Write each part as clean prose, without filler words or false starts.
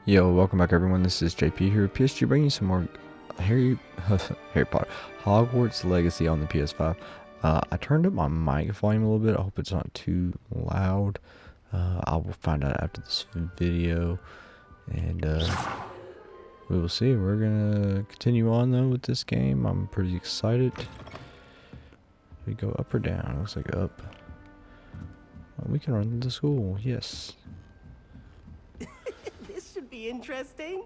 Yo, welcome back everyone. This is JP here, PSG, bringing you some more Harry Harry Potter Hogwarts Legacy on the PS5. I turned up my mic volume a little bit. I hope it's not too loud. I will find out after this video, and we will see. We're gonna continue on though with this game. I'm pretty excited. We go up or down? Looks like up. We can run to school. Yes. This should be interesting.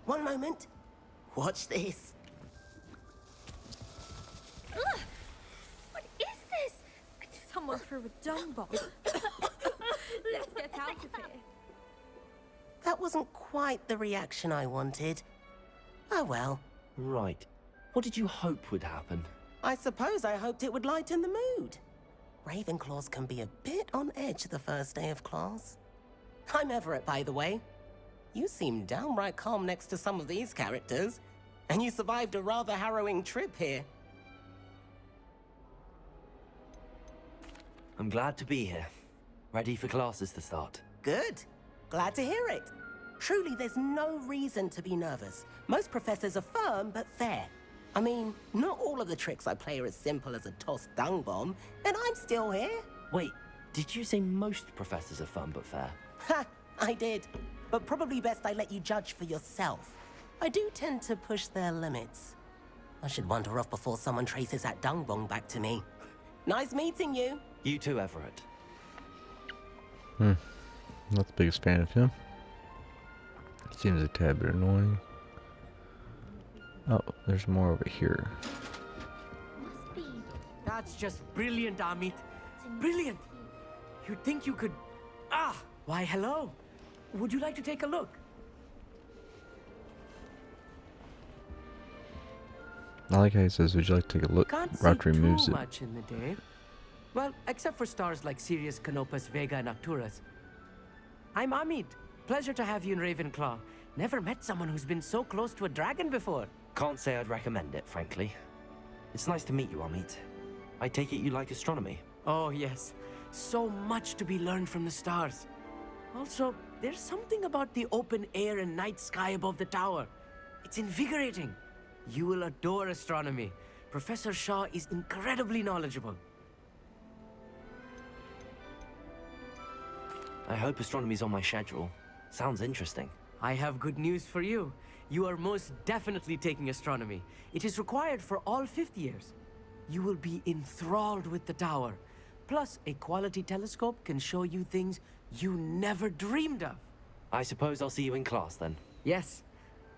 One moment. Watch this. Ugh! What is this? Someone threw a dung bomb. Let's get out of here. That wasn't quite the reaction I wanted. Oh well. Right. What did you hope would happen? I suppose I hoped it would lighten the mood. Ravenclaws can be a bit on edge the first day of class. I'm Everett, by the way. You seem downright calm next to some of these characters, and you survived a rather harrowing trip here. I'm glad to be here. Ready for classes to start. Good. Glad to hear it. Truly, there's no reason to be nervous. Most professors are firm but fair. I mean, not all of the tricks I play are as simple as a tossed dung bomb, and I'm still here. Wait, did you say most professors are fun but fair? Ha! I did. But probably best I let you judge for yourself. I do tend to push their limits. I should wander off before someone traces that dung bomb back to me. Nice meeting you. You too, Everett. Not the biggest fan of him. Seems a tad bit annoying. Oh, there's more over here. Must be. That's just brilliant, Amit. Brilliant! You'd think you could... Ah! Why, hello. Would you like to take a look? I like how he says, would you like to take a look? Can't see Route removes too it. much in the day. Well, except for stars like Sirius, Canopus, Vega, and Arcturus. I'm Amit. Pleasure to have you in Ravenclaw. Never met someone who's been so close to a dragon before. Can't say I'd recommend it, frankly. It's nice to meet you, Amit. I take it you like astronomy. Oh, yes. So much to be learned from the stars. Also, there's something about the open air and night sky above the tower. It's invigorating. You will adore astronomy. Professor Shaw is incredibly knowledgeable. I hope astronomy's on my schedule. Sounds interesting. I have good news for you. You are most definitely taking astronomy. It is required for all fifth years. You will be enthralled with the tower. Plus, a quality telescope can show you things you never dreamed of. I suppose I'll see you in class then. Yes.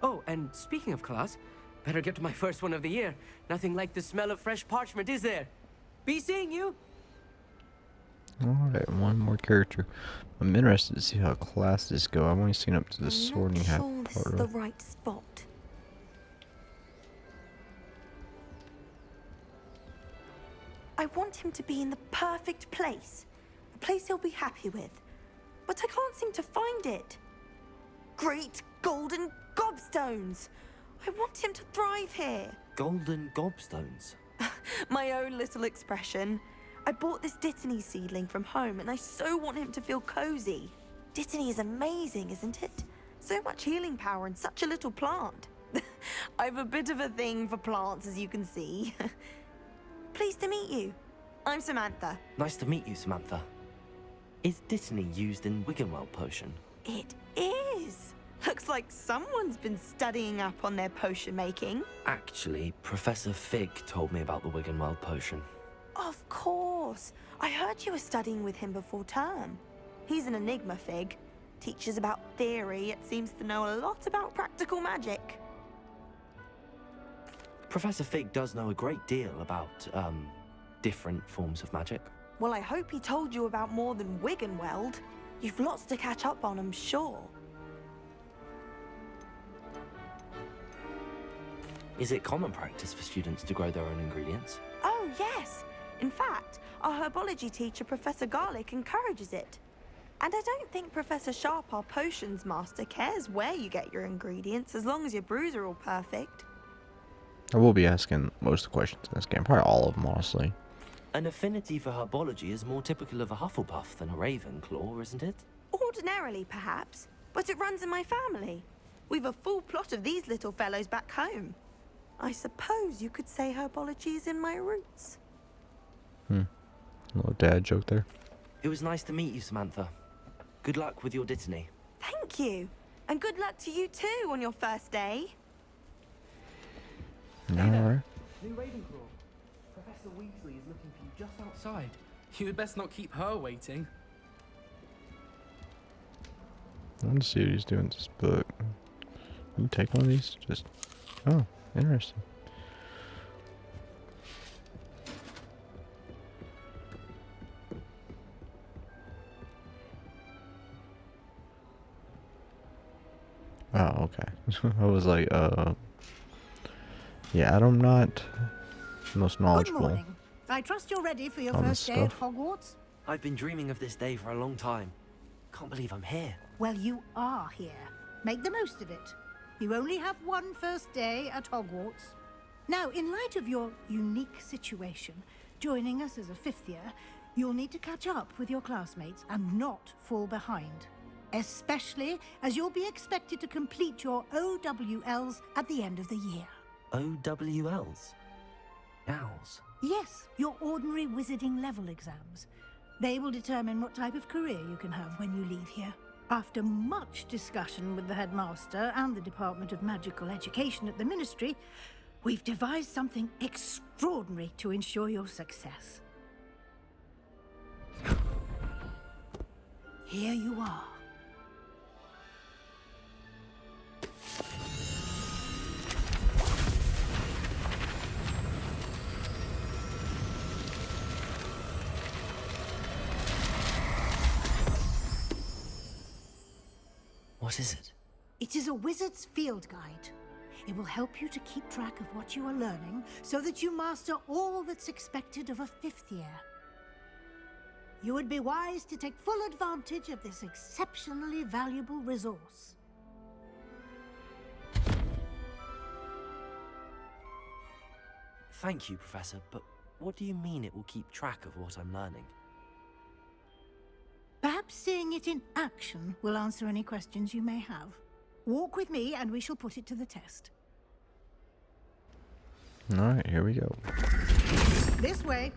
Oh, and speaking of class, better get to my first one of the year. Nothing like the smell of fresh parchment, is there? Be seeing you! Alright, one more character. I'm interested to see how classes go. I've only seen up to the sorting hat I'm not sure this part is of the it. right spot. I want him to be in the perfect place. A place he'll be happy with. But I can't seem to find it. Great golden gobstones! I want him to thrive here. Golden gobstones. My own little expression. I bought this Dittany seedling from home and I so want him to feel cozy. Dittany is amazing, isn't it? So much healing power in such a little plant. I've a bit of a thing for plants, as you can see. Pleased to meet you. I'm Samantha. Nice to meet you, Samantha. Is Dittany used in Wiggenweld potion? It is. Looks like someone's been studying up on their potion making. Actually, Professor Fig told me about the Wiggenweld potion. Of course. I heard you were studying with him before term. He's an enigma, Fig. Teaches about theory, yet seems to know a lot about practical magic. Professor Fig does know a great deal about, different forms of magic. Well, I hope he told you about more than Wiggenweld. You've lots to catch up on, I'm sure. Is it common practice for students to grow their own ingredients? Oh, yes. In fact, our herbology teacher, Professor Garlick, encourages it. And I don't think Professor Sharp, our potions master, cares where you get your ingredients, as long as your brews are all perfect. I will be asking most of the questions in this game. Probably all of them, honestly. An affinity for herbology is more typical of a Hufflepuff than a Ravenclaw, isn't it? Ordinarily, perhaps, but it runs in my family. We've a full plot of these little fellows back home. I suppose you could say herbology is in my roots. Little dad joke there. It was nice to meet you, Samantha. Good luck with your Dittany. Thank you. And good luck to you too on your first day. Alright. New Ravenclaw. Professor Weasley is looking for you just outside. You'd best not keep her waiting. I want to see what he's doing with this book. Can you take one of these? Just. Oh, interesting. Oh, okay. I was like, yeah, I'm not the most Good knowledgeable. morning. I trust you're ready for your on first this day at stuff. Hogwarts? I've been dreaming of this day for a long time. Can't believe I'm here. Well, you are here. Make the most of it. You only have one first day at Hogwarts. Now, in light of your unique situation, joining us as a fifth year, you'll need to catch up with your classmates and not fall behind. Especially as you'll be expected to complete your OWLs at the end of the year. OWLs? Owls? Yes, your ordinary wizarding level exams. They will determine what type of career you can have when you leave here. After much discussion with the headmaster and the Department of Magical Education at the Ministry, we've devised something extraordinary to ensure your success. Here you are. What is it? It is a wizard's field guide. It will help you to keep track of what you are learning so that you master all that's expected of a fifth year. You would be wise to take full advantage of this exceptionally valuable resource. Thank you, Professor, but what do you mean it will keep track of what I'm learning? Perhaps seeing it in action will answer any questions you may have. Walk with me and we shall put it to the test. Alright, here we go. This way.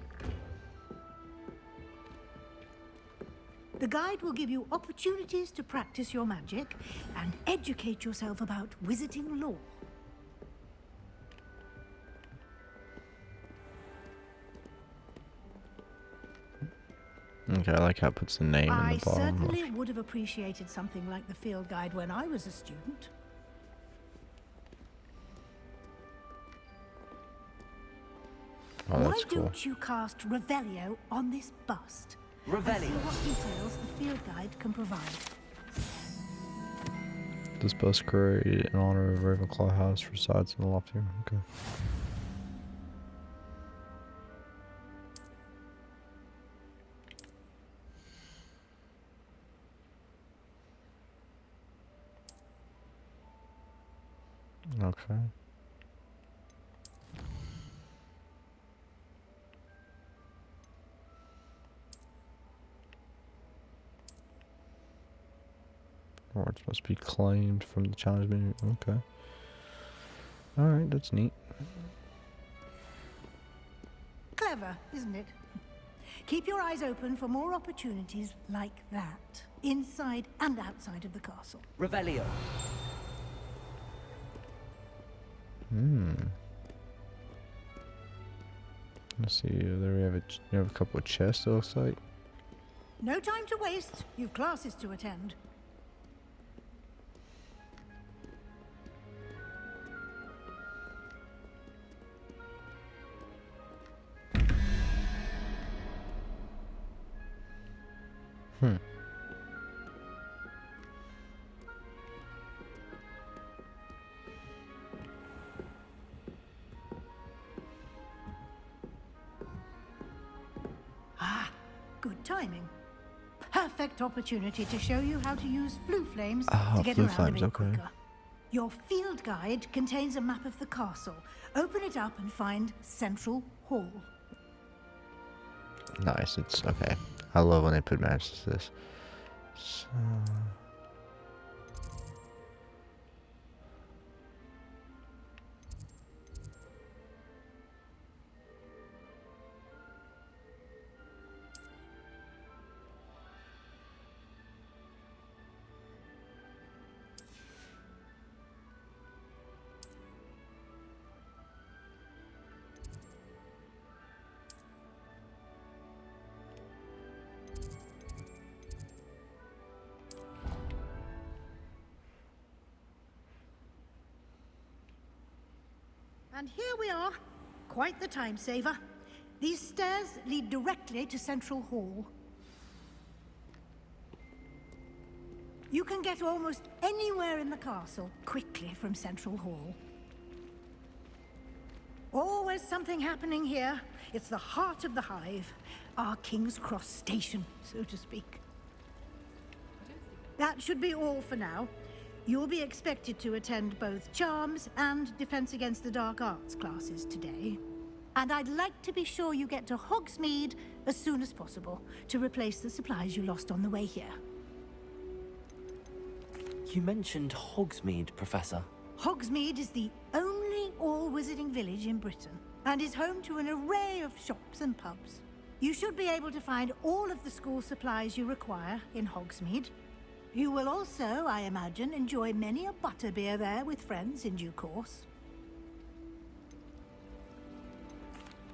The guide will give you opportunities to practice your magic and educate yourself about wizarding lore. Okay, I like how it puts the name in I the bottom. certainly would have appreciated something like the field guide when I was a student. Oh, Why that's cool. don't you cast Revelio on this bust? And Revelio? see what details the field guide can provide. This bus created in honor of Ravenclaw House resides in the loft here. Okay. Okay. Hogwarts must be claimed from the challenge menu. Okay. Alright, that's neat. Clever, isn't it? Keep your eyes open for more opportunities like that, inside and outside of the castle. Revelio. Let's see, there we have a couple of chests, it looks like. No time to waste. You've classes to attend. Good timing. Perfect opportunity to show you how to use flue flames to get flue around flames, a bit okay. quicker. Your field guide contains a map of the castle. Open it up and find Central Hall. Nice. It's okay. I love when they put maps to this. So... And here we are. Quite the time saver. These stairs lead directly to Central Hall. You can get almost anywhere in the castle quickly from Central Hall. Always something happening here. It's the heart of the Hive. Our King's Cross station, so to speak. That should be all for now. You'll be expected to attend both Charms and Defense Against the Dark Arts classes today. And I'd like to be sure you get to Hogsmeade as soon as possible to replace the supplies you lost on the way here. You mentioned Hogsmeade, Professor. Hogsmeade is the only all-wizarding village in Britain and is home to an array of shops and pubs. You should be able to find all of the school supplies you require in Hogsmeade. You will also, I imagine, enjoy many a butterbeer there with friends in due course.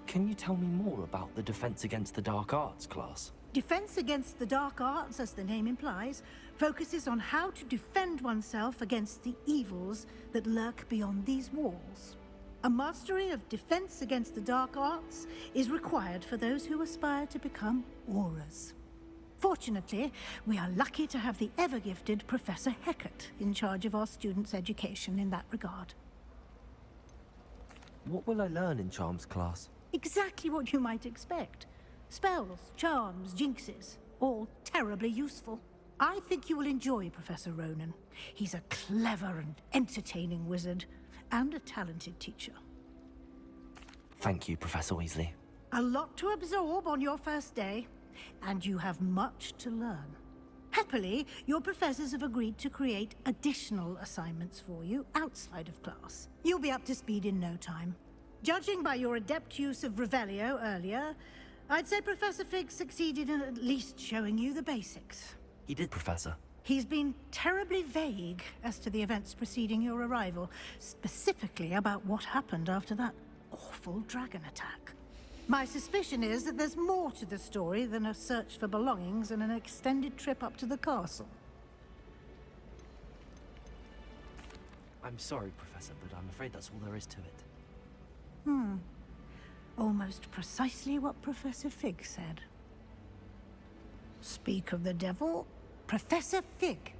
Can you tell me more about the Defense Against the Dark Arts class? Defense Against the Dark Arts, as the name implies, focuses on how to defend oneself against the evils that lurk beyond these walls. A mastery of Defense Against the Dark Arts is required for those who aspire to become Aurors. Fortunately, we are lucky to have the ever-gifted Professor Hecat in charge of our students' education in that regard. What will I learn in Charms class? Exactly what you might expect. Spells, charms, jinxes, all terribly useful. I think you will enjoy Professor Ronan. He's a clever and entertaining wizard, and a talented teacher. Thank you, Professor Weasley. A lot to absorb on your first day, and you have much to learn. Happily, your professors have agreed to create additional assignments for you outside of class. You'll be up to speed in no time. Judging by your adept use of Revelio earlier, I'd say Professor Fig succeeded in at least showing you the basics. He did, Professor. He's been terribly vague as to the events preceding your arrival, specifically about what happened after that awful dragon attack. My suspicion is that there's more to the story than a search for belongings and an extended trip up to the castle. I'm sorry, Professor, but I'm afraid that's all there is to it. Almost precisely what Professor Fig said. Speak of the devil, Professor Fig.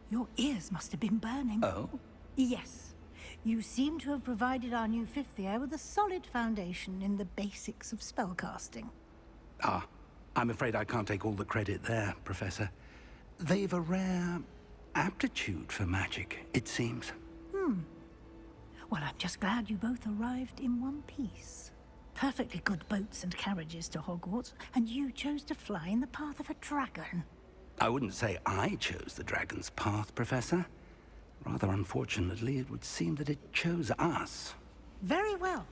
Your ears must have been burning. Oh? Yes. You seem to have provided our new fifth year with a solid foundation in the basics of spellcasting. Ah, I'm afraid I can't take all the credit there, Professor. They've a rare aptitude for magic, it seems. Well, I'm just glad you both arrived in one piece. Perfectly good boats and carriages to Hogwarts, and you chose to fly in the path of a dragon. I wouldn't say I chose the dragon's path, Professor. Rather unfortunately, it would seem that it chose us. Very well.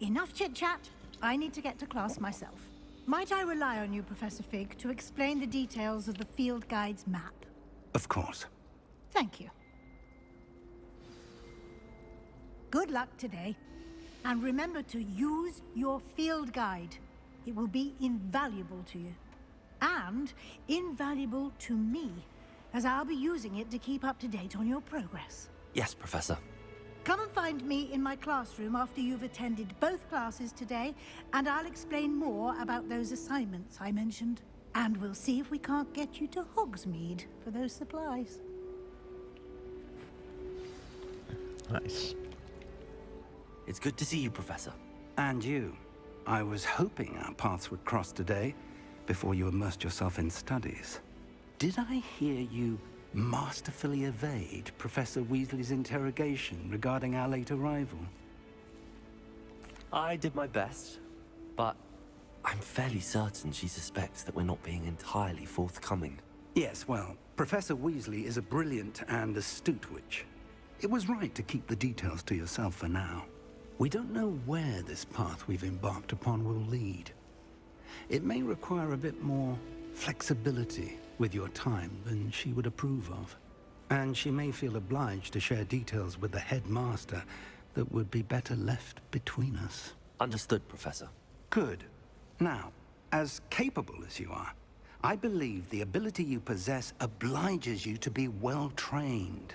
Enough chit-chat. I need to get to class myself. Might I rely on you, Professor Fig, to explain the details of the field guide's map? Of course. Thank you. Good luck today. And remember to use your field guide. It will be invaluable to you. And invaluable to me, as I'll be using it to keep up to date on your progress. Yes, Professor. Come and find me in my classroom after you've attended both classes today, and I'll explain more about those assignments I mentioned. And we'll see if we can't get you to Hogsmeade for those supplies. Nice. It's good to see you, Professor. And you. I was hoping our paths would cross today, before you immersed yourself in studies. Did I hear you masterfully evade Professor Weasley's interrogation regarding our late arrival? I did my best, but I I'm fairly certain she suspects that we're not being entirely forthcoming. Yes, well, Professor Weasley is a brilliant and astute witch. It was right to keep the details to yourself for now. We don't know where this path we've embarked upon will lead. It may require a bit more flexibility with your time than she would approve of. And she may feel obliged to share details with the headmaster that would be better left between us. Understood, Professor. Good. Now, as capable as you are, I believe the ability you possess obliges you to be well-trained.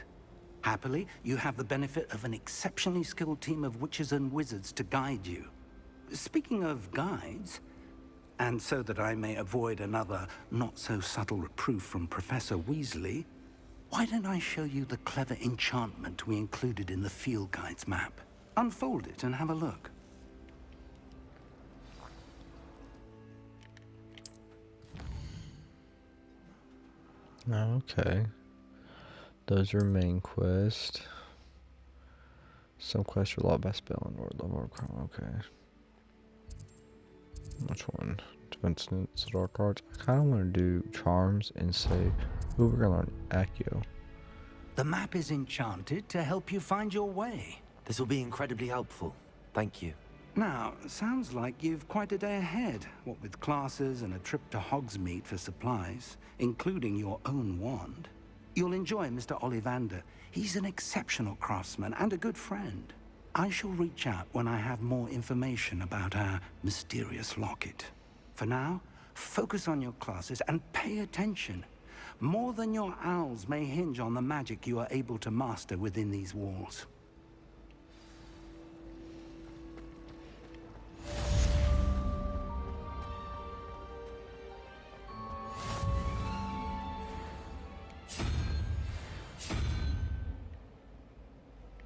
Happily, you have the benefit of an exceptionally skilled team of witches and wizards to guide you. Speaking of guides, and so that I may avoid another not-so-subtle reproof from Professor Weasley, why don't I show you the clever enchantment we included in the field guide's map? Unfold it and have a look. Okay. Those are main quests. Some quests are locked by spell or level or crime. Okay. Which one? Defense, dark arts. I kind of want to do charms and say, ooh, we're gonna learn Accio. The map is enchanted to help you find your way. This will be incredibly helpful. Thank you. Now, sounds like you've quite a day ahead, what with classes and a trip to Hogsmeade for supplies, including your own wand. You'll enjoy Mr. Ollivander. He's an exceptional craftsman and a good friend. I shall reach out when I have more information about our mysterious locket. For now, focus on your classes and pay attention. More than your owls may hinge on the magic you are able to master within these walls.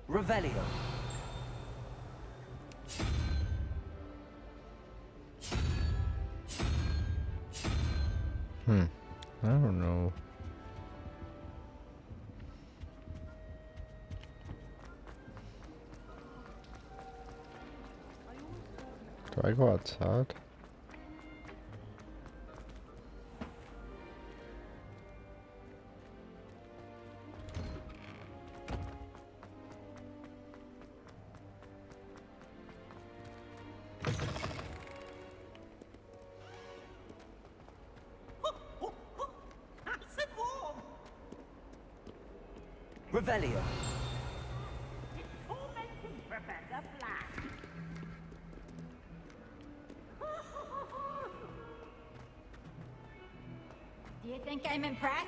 Revelio. I don't know. Do I go outside? Revelio. Do you think I'm impressed?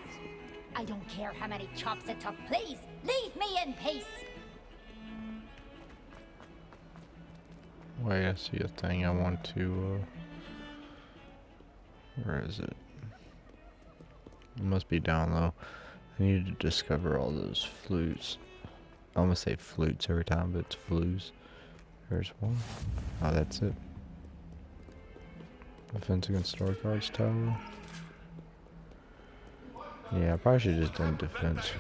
I don't care how many chops it took. Please, leave me in peace. Wait, I see a thing I want to, where is it? It must be down low. I need to discover all those flutes. I almost say flutes every time, but it's flues. There's one. Oh, that's it. Defense against Dark Arts Tower. Yeah, I probably should have just done defense.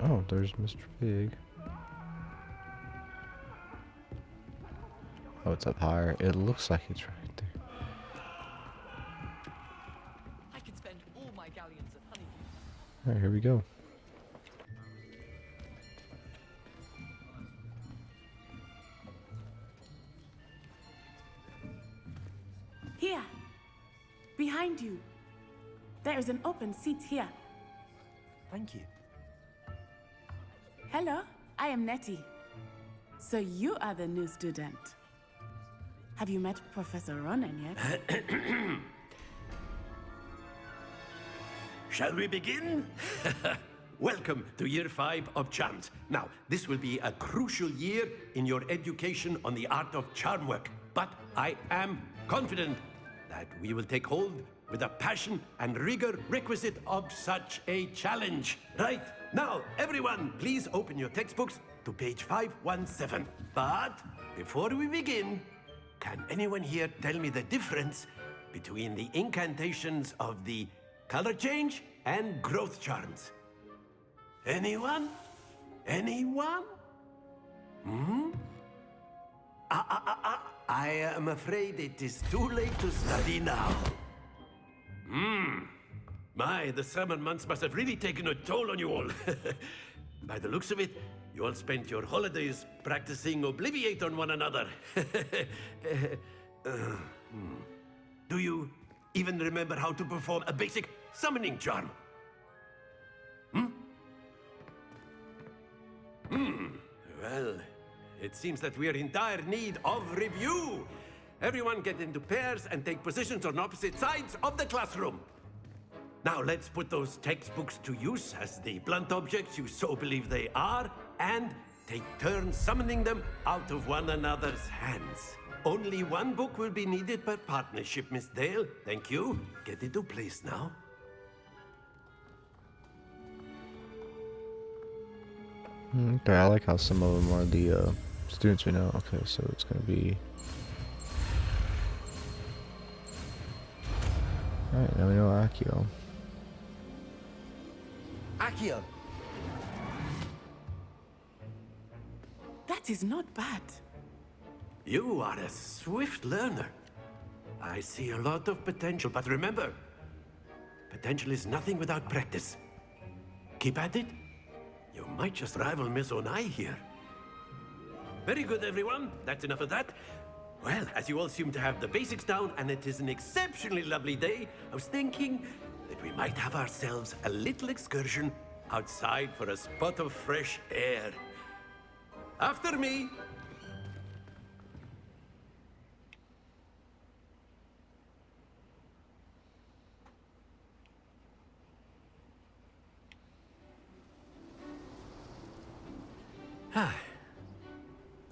Oh, there's Mr. Pig. Oh, it's up higher. It looks like it's right there. I could spend all my galleons at Honeydew. Alright, here we go. Here, behind you. There is an open seat here. Thank you. Hello, I am Nettie. So you are the new student. Have you met Professor Ronan yet? Shall we begin? Welcome to Year 5 of Charms. Now, this will be a crucial year in your education on the art of charm work. But I am confident that we will take hold with the passion and rigor requisite of such a challenge. Right, now, everyone, please open your textbooks to page 517. But before we begin, can anyone here tell me the difference between the incantations of the color change and growth charms? Anyone? Anyone? I am afraid it is too late to study now. My, the summer months must have really taken a toll on you all. By the looks of it, you all spent your holidays practicing Obliviate on one another. Do you even remember how to perform a basic summoning charm? Well, it seems that we are in dire need of review. Everyone get into pairs and take positions on opposite sides of the classroom. Now let's put those textbooks to use as the blunt objects you so believe they are, and take turns summoning them out of one another's hands. Only one book will be needed per partnership, Miss Dale. Thank you. Get into place now. Okay, I like how some of them are the students we know. Okay, so it's gonna be. Alright, now we know Akio. Akio! That is not bad. You are a swift learner. I see a lot of potential, but remember, potential is nothing without practice. Keep at it. You might just rival Miss Onai here. Very good, everyone. That's enough of that. Well, as you all seem to have the basics down, and it is an exceptionally lovely day, I was thinking that we might have ourselves a little excursion outside for a spot of fresh air. After me.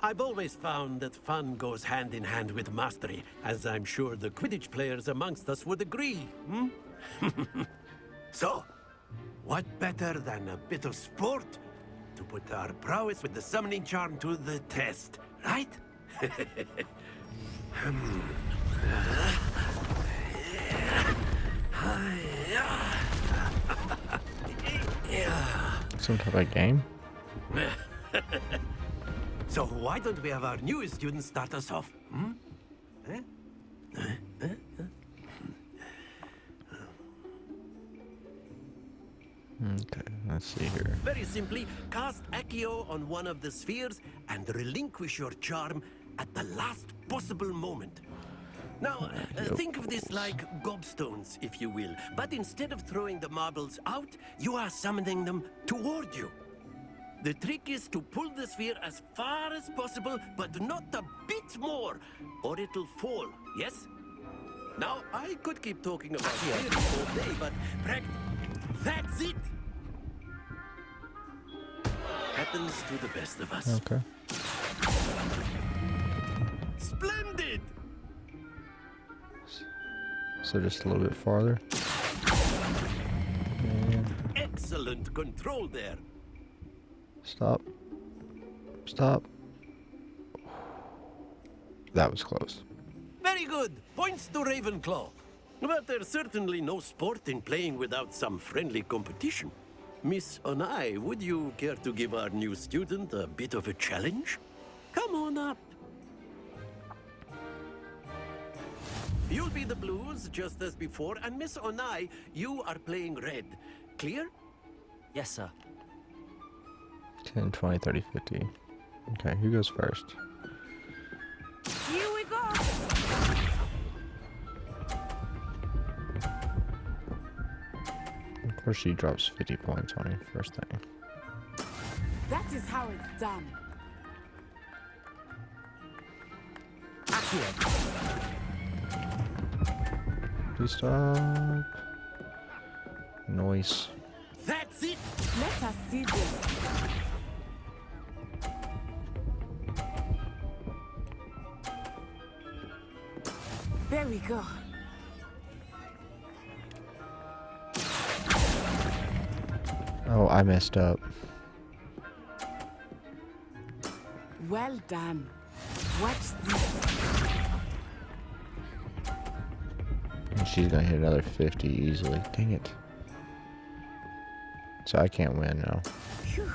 I've always found that fun goes hand in hand with mastery, as I'm sure the Quidditch players amongst us would agree, So, what better than a bit of sport to put our prowess with the summoning charm to the test, right? Some type of game? So why don't we have our newest student start us off? Okay, let's see here. Very simply, cast Accio on one of the spheres and relinquish your charm at the last possible moment. Now, think of this like gobstones, if you will. But instead of throwing the marbles out, you are summoning them toward you. The trick is to pull the sphere as far as possible, but not a bit more, or it'll fall, yes? Now, I could keep talking about spheres all day, but that's it! Happens to the best of us. Okay. Splendid! So just a little bit farther. And Excellent control there. stop. Stop. That was close. Very good. Points to Ravenclaw. But there's certainly no sport in playing without some friendly competition. Miss Onai, would you care to give our new student a bit of a challenge? Come on up. You'll be the blues, just as before, and Miss Onai, you are playing red. Clear? Yes, sir. 10, 20, 30, 50. Okay, who goes first? Here we go. Of course, she drops 50 points on me first thing. That is how it's done. Please stop. Noise. That's it! Let us see this. There we go. Oh, I messed up. Well done. Watch this. And she's gonna hit another 50 easily. Dang it. So I can't win now. Phew.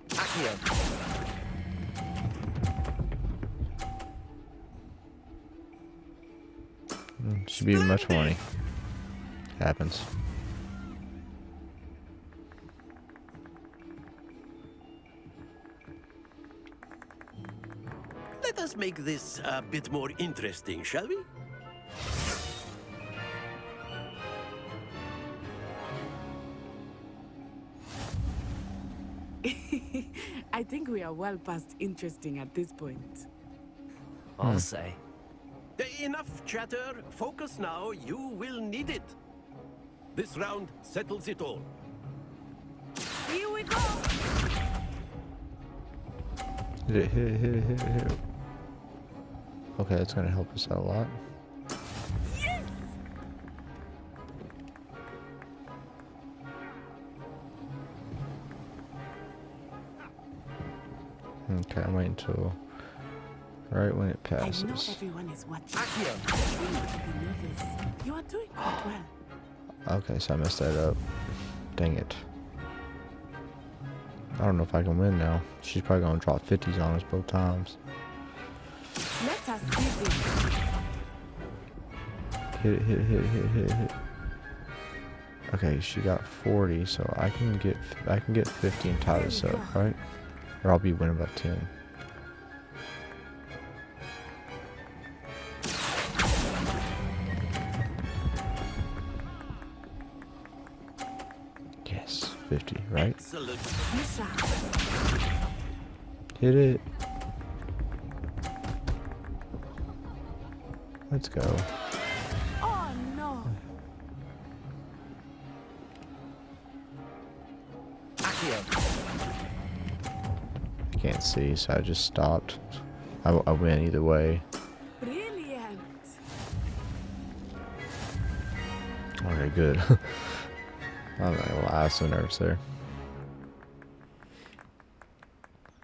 Accio. Should be much money. Happens. Let us make this a bit more interesting, shall we? I think we are well past interesting at this point. I'll say. Enough chatter. Focus now. You will need it. This round settles it all. Here we go! Hit it. Okay, that's gonna help us out a lot. Yes! Okay, I'm waiting until right when it I know passes. everyone is watching. Akio! You are doing quite well. Okay, so I messed that up. Dang it. I don't know if I can win now. She's probably gonna drop 50s on us both times. Let us see this. Hit. Okay, she got 40, so I can get 50 and tie this up, right? Or I'll be winning by 10. Yes, 50, right? Excellent. Hit it. Let's go. Oh no! I can't see, so I just stopped. I win either way. Brilliant! Okay, good. I'm not gonna lie, I was so nervous there.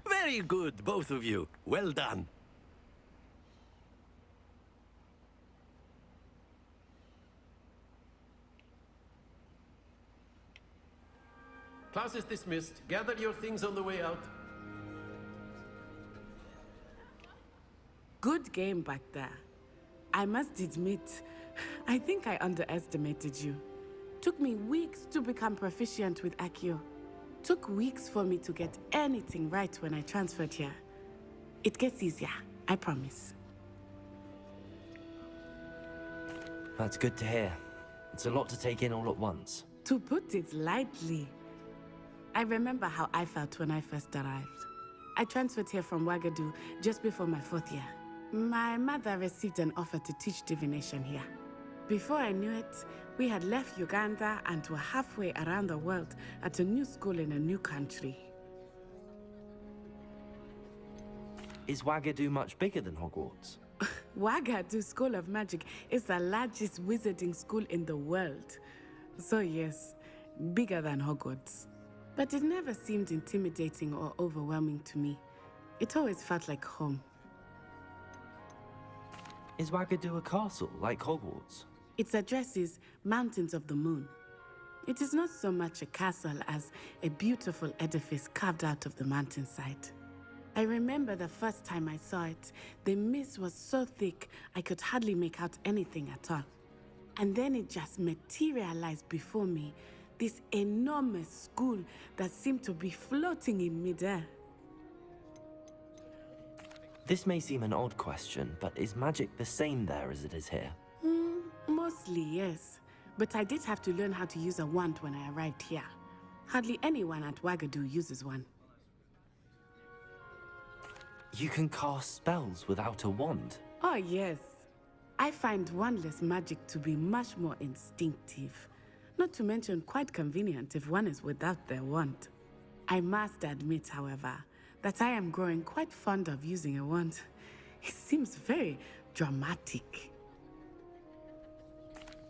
Very good, both of you. Well done. Class is dismissed. Gather your things on the way out. Good game back there. I must admit, I think I underestimated you. Took me weeks to become proficient with Akio. Took weeks for me to get anything right when I transferred here. It gets easier, I promise. That's good to hear. It's a lot to take in all at once. To put it lightly, I remember how I felt when I first arrived. I transferred here from Wagadu just before my 4th year. My mother received an offer to teach divination here. Before I knew it, we had left Uganda and were halfway around the world at a new school in a new country. Is Wagadu much bigger than Hogwarts? Wagadu School of Magic is the largest wizarding school in the world. So yes, bigger than Hogwarts. But it never seemed intimidating or overwhelming to me. It always felt like home. Is Wagadu a castle like Hogwarts? Its address is Mountains of the Moon. It is not so much a castle as a beautiful edifice carved out of the mountainside. I remember the first time I saw it, the mist was so thick I could hardly make out anything at all. And then it just materialized before me, this enormous school that seemed to be floating in midair. This may seem an odd question, but is magic the same there as it is here? Mostly, yes. But I did have to learn how to use a wand when I arrived here. Hardly anyone at Wagadu uses one. You can cast spells without a wand? Oh, yes. I find wandless magic to be much more instinctive. Not to mention quite convenient if one is without their wand. I must admit, however, that I am growing quite fond of using a wand. It seems very dramatic.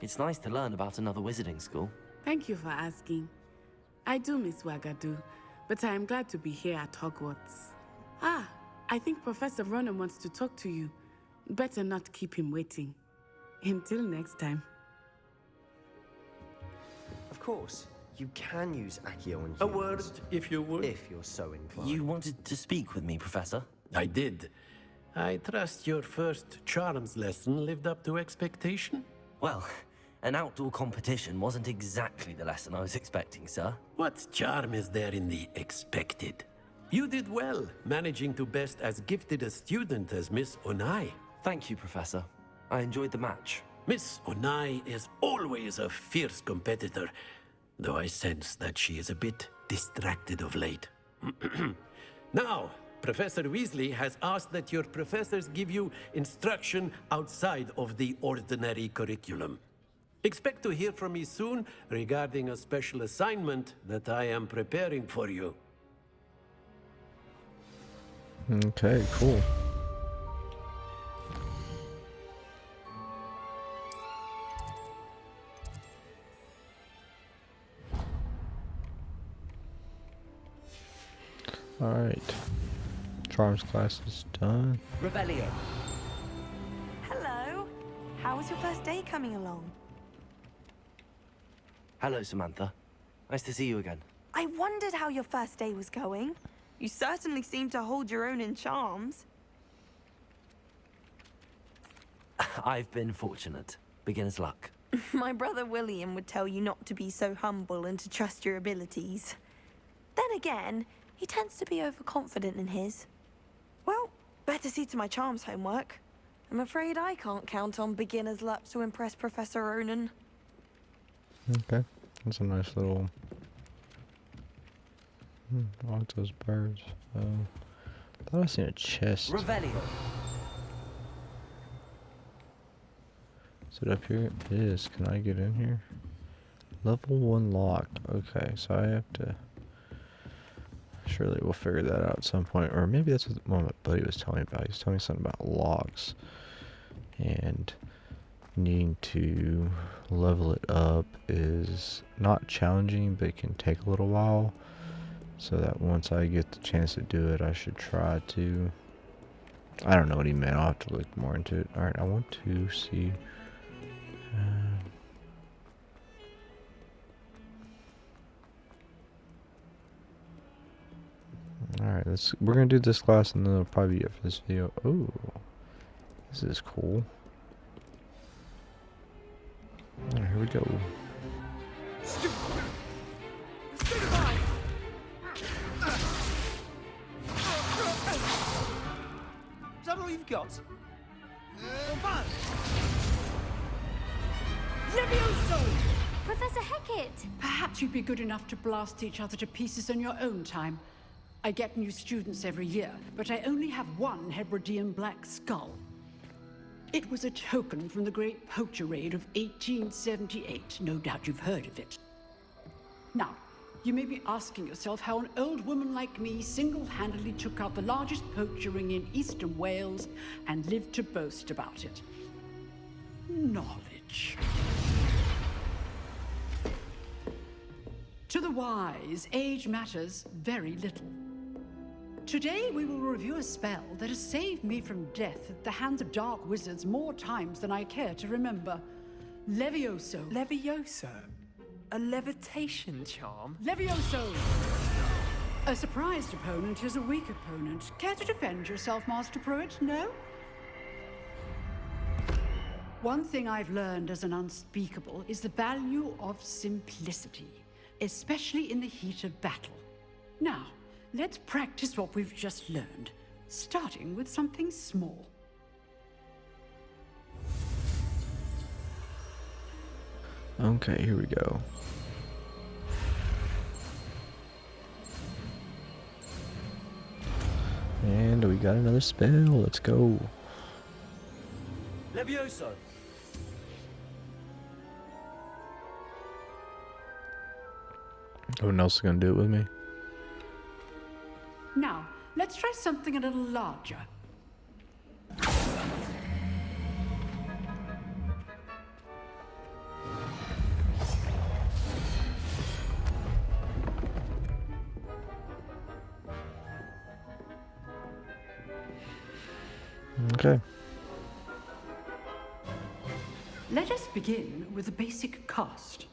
It's nice to learn about another wizarding school. Thank you for asking. I do miss Wagadu, but I am glad to be here at Hogwarts. Ah, I think Professor Ronan wants to talk to you. Better not keep him waiting. Until next time. Of course, you can use Accio on humans. A word, if you would. If you're so inclined. You wanted to speak with me, Professor? I did. I trust your first charms lesson lived up to expectation? Well, an outdoor competition wasn't exactly the lesson I was expecting, sir. What charm is there in the expected? You did well, managing to best as gifted a student as Miss Onai. Thank you, Professor. I enjoyed the match. Miss Onai is always a fierce competitor, though I sense that she is a bit distracted of late. Now, Professor Weasley has asked that your professors give you instruction outside of the ordinary curriculum. Expect to hear from me soon regarding a special assignment that I am preparing for you. Okay, cool. Alright. Charms class is done. Revelio. Hello. How was your first day coming along? Hello, Samantha. Nice to see you again. I wondered how your first day was going. You certainly seem to hold your own in charms. I've been fortunate. Beginner's luck. My brother William would tell you not to be so humble and to trust your abilities. Then again, he tends to be overconfident in his. Well, better see to my charms homework. I'm afraid I can't count on beginner's luck to impress Professor Ronan. Okay, that's a nice little... I like those birds. Thought I seen a chest. Revelio. Is it up here? It is. Can I get in here? Level 1 locked. Okay, so I have to... Surely we'll figure that out at some point. Or maybe that's what my buddy was telling me about. He was telling me something about locks. And needing to level it up is not challenging, but it can take a little while. So that once I get the chance to do it, I should try to... I don't know what he meant. I'll have to look more into it. Alright, I want to see... Alright, we're gonna do this class and then it'll probably be it for this video. Oh, this is cool. Alright, here we go. Is that all you've got? Levioso! Professor Hecat! Perhaps you'd be good enough to blast each other to pieces in your own time. I get new students every year, but I only have one Hebridean black skull. It was a token from the Great Poacher Raid of 1878. No doubt you've heard of it. Now, you may be asking yourself how an old woman like me single-handedly took out the largest poacher ring in eastern Wales and lived to boast about it. Knowledge. To the wise, age matters very little. Today we will review a spell that has saved me from death at the hands of dark wizards more times than I care to remember. Levioso. Levioso? A levitation charm? Levioso! A surprised opponent is a weak opponent. Care to defend yourself, Master Pruitt? No? One thing I've learned as an unspeakable is the value of simplicity, especially in the heat of battle. Now, let's practice what we've just learned, starting with something small. Okay, here we go. And we got another spell. Let's go. Levioso! No one else is gonna do it with me. Now, let's try something a little larger. Okay. Let us begin with the basic cast.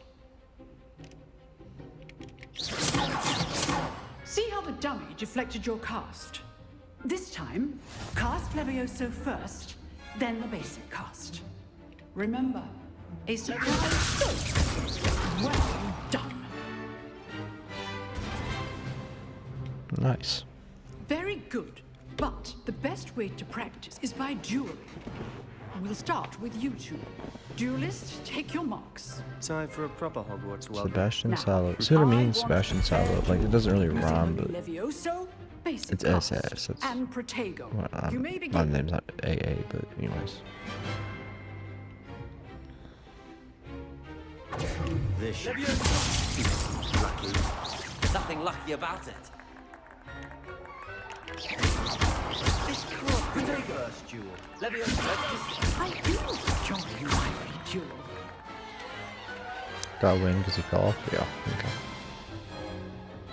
See how the dummy deflected your cast? This time, cast Levioso first, then the basic cast. Remember, a surprise. Well done. Nice. Very good. But the best way to practice is by dueling. We'll start with you two. Duelists, take your marks. Time for a proper Hogwarts welcome. Sebastian Salo. See what I mean? Sebastian Salo. Like, it doesn't really rhyme, but Levioso, basic it's cast, SS. It's, and Protego. well, You may my begin. name's not AA, but anyways. This should be lucky. Nothing lucky about it. This can't be the first duel. Levioso, I do enjoy your lively duel. Got a win because he fell off? Yeah, okay.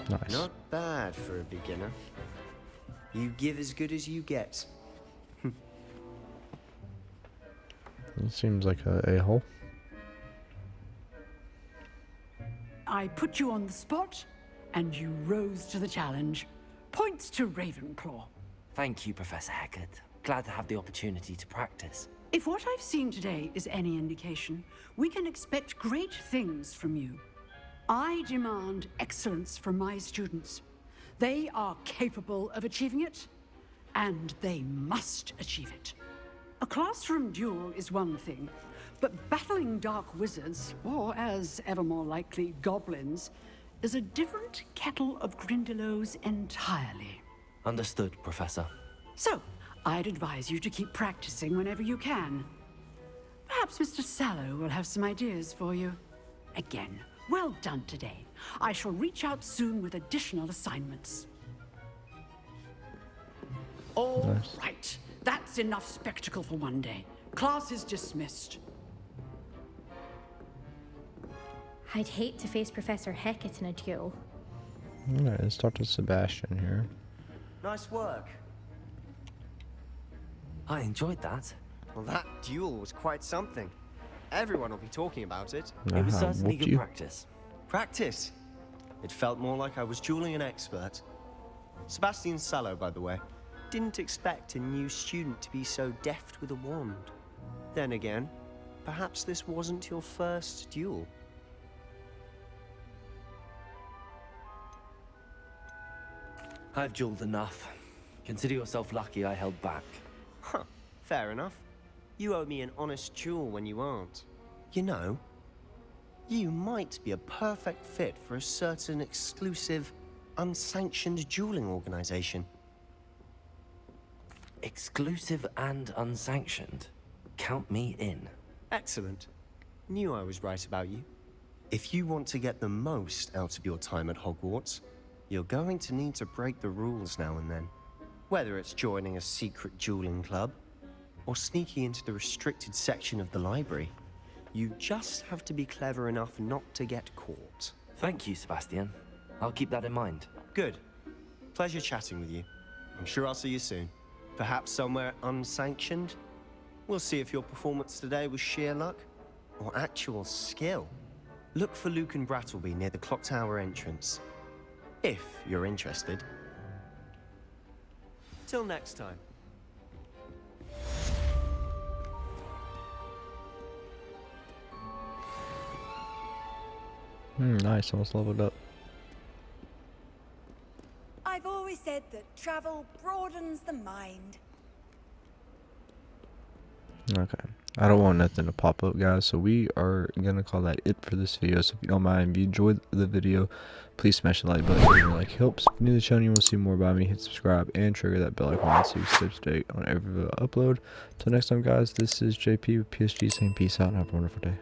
Nice. not bad for a beginner. You give as good as you get. He seems like a a-hole. I put you on the spot, and you rose to the challenge. Points to Ravenclaw. Thank you, Professor Hecat. Glad to have the opportunity to practice. If what I've seen today is any indication, we can expect great things from you. I demand excellence from my students. They are capable of achieving it, and they must achieve it. A classroom duel is one thing, but battling dark wizards, or as ever more likely, goblins, is a different kettle of Grindylows entirely. Understood, Professor. So, I'd advise you to keep practicing whenever you can. Perhaps Mr. Sallow will have some ideas for you. Again, well done today. I shall reach out soon with additional assignments. All right. That's enough spectacle for one day. Class is dismissed. I'd hate to face Professor Hecat in a duel. Alright, let's talk to Sebastian here. Nice work. I enjoyed that. Well, that duel was quite something. Everyone will be talking about it. It was certainly good practice. Practice? It felt more like I was dueling an expert. Sebastian Sallow, by the way. Didn't expect a new student to be so deft with a wand. Then again, perhaps this wasn't your first duel. I've dueled enough. Consider yourself lucky I held back. Huh, fair enough. You owe me an honest duel when you aren't. You know, you might be a perfect fit for a certain exclusive, unsanctioned dueling organization. Exclusive and unsanctioned. Count me in. Excellent. Knew I was right about you. If you want to get the most out of your time at Hogwarts, you're going to need to break the rules now and then. Whether it's joining a secret dueling club, or sneaking into the restricted section of the library, you just have to be clever enough not to get caught. Thank you, Sebastian. I'll keep that in mind. Good. Pleasure chatting with you. I'm sure I'll see you soon. Perhaps somewhere unsanctioned? We'll see if your performance today was sheer luck or actual skill. Look for Luke and Brattleby near the clock tower entrance. If you're interested. Till next time. Nice, almost leveled up. I've always said that travel broadens the mind. Okay. I don't want nothing to pop up, guys, so we are gonna call that it for this video. So if you don't mind, if you enjoyed the video, please smash the like button. Your like helps. If you're new to the channel, you want to see more about me, hit subscribe and trigger that bell icon so you stay up to date on every video I upload. Till next time, guys, this is JP with PSG saying peace out and have a wonderful day.